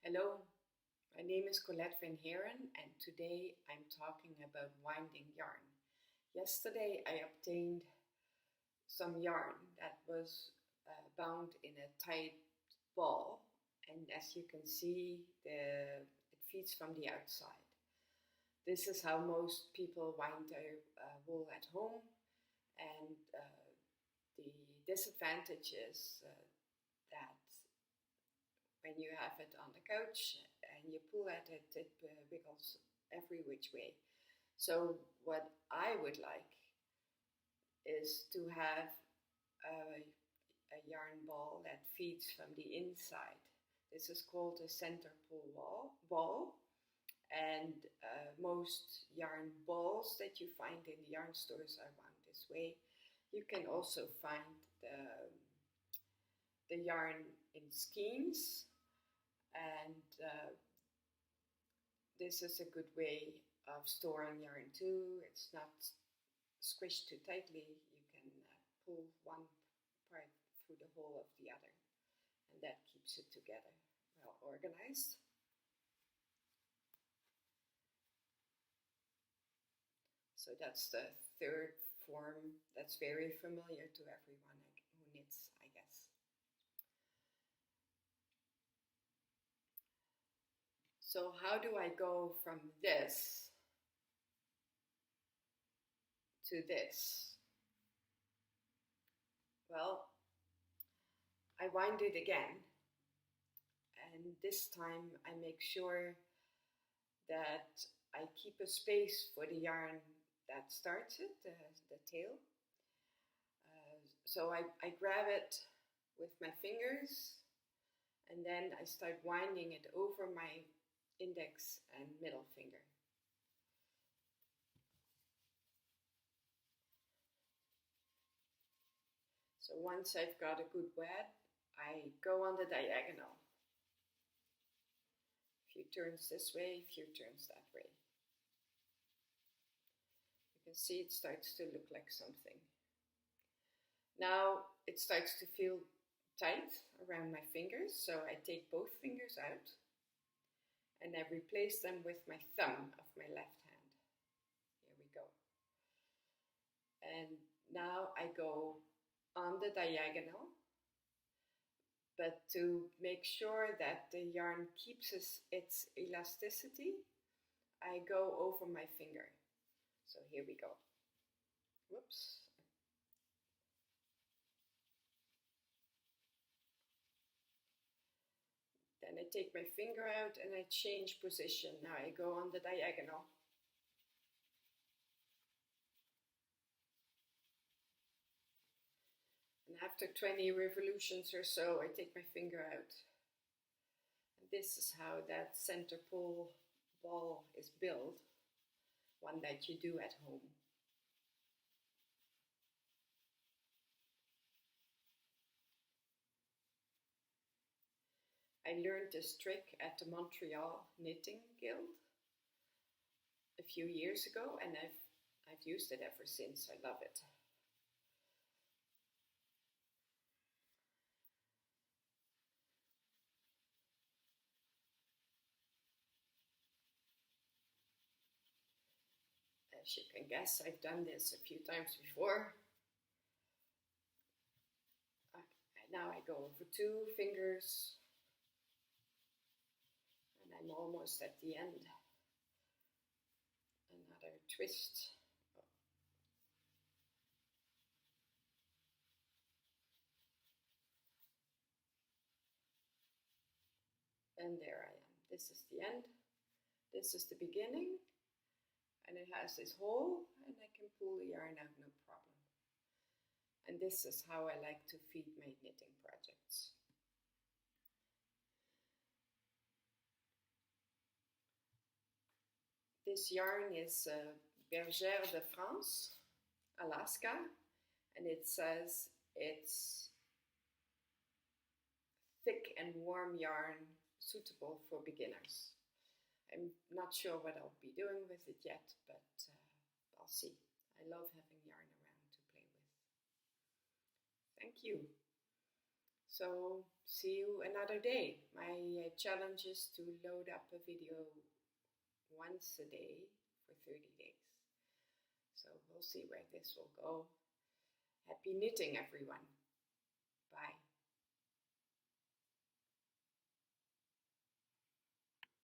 Hello, my name is Colette van Heren and today I'm talking about winding yarn. Yesterday I obtained some yarn that was bound in a tight ball, and as you can see it feeds from the outside. This is how most people wind their wool at home, and the disadvantage is that when you have it on the couch and you pull at it, it wiggles every which way. So what I would like is to have a yarn ball that feeds from the inside. This is called a center pull ball, and most yarn balls that you find in the yarn stores are wound this way. You can also find the yarn in skeins, and this is a good way of storing yarn too. It's not squished too tightly. You can pull one part through the hole of the other, and that keeps it together well organized. So that's the third form that's very familiar to everyone who knits, I guess. So how do I go from this to this? Well, I wind it again, and this time I make sure that I keep a space for the yarn that starts it, the tail. So I grab it with my fingers, and then I start winding it over my index and middle finger. So once I've got a good wet, I go on the diagonal. A few turns this way, a few turns that way. You can see it starts to look like something. Now it starts to feel tight around my fingers, so I take both fingers out and I replace them with my thumb of my left hand. Here we go. And now I go on the diagonal, but to make sure that the yarn keeps its elasticity, I go over my finger. So here we go. Whoops. Then I take my finger out and I change position. Now I go on the diagonal. And after 20 revolutions or so, I take my finger out. And this is how that center pull ball is built, one that you do at home. I learned this trick at the Montreal Knitting Guild a few years ago, and I've used it ever since. I love it. As you can guess, I've done this a few times before. Now I go over 2 fingers, and I'm almost at the end. Another twist. And there I am. This is the end. This is the beginning. And it has this hole, and I can pull the yarn out no problem. And this is how I like to feed my knitting projects. This yarn is Bergère de France Alaska, and it says it's thick and warm yarn suitable for beginners. I'm not sure what I'll be doing with it yet, but I'll see. I love having yarn around to play with. Thank you. So see you another day. My challenge is to load up a video once a day for 30 days. So we'll see where this will go. Happy knitting, everyone.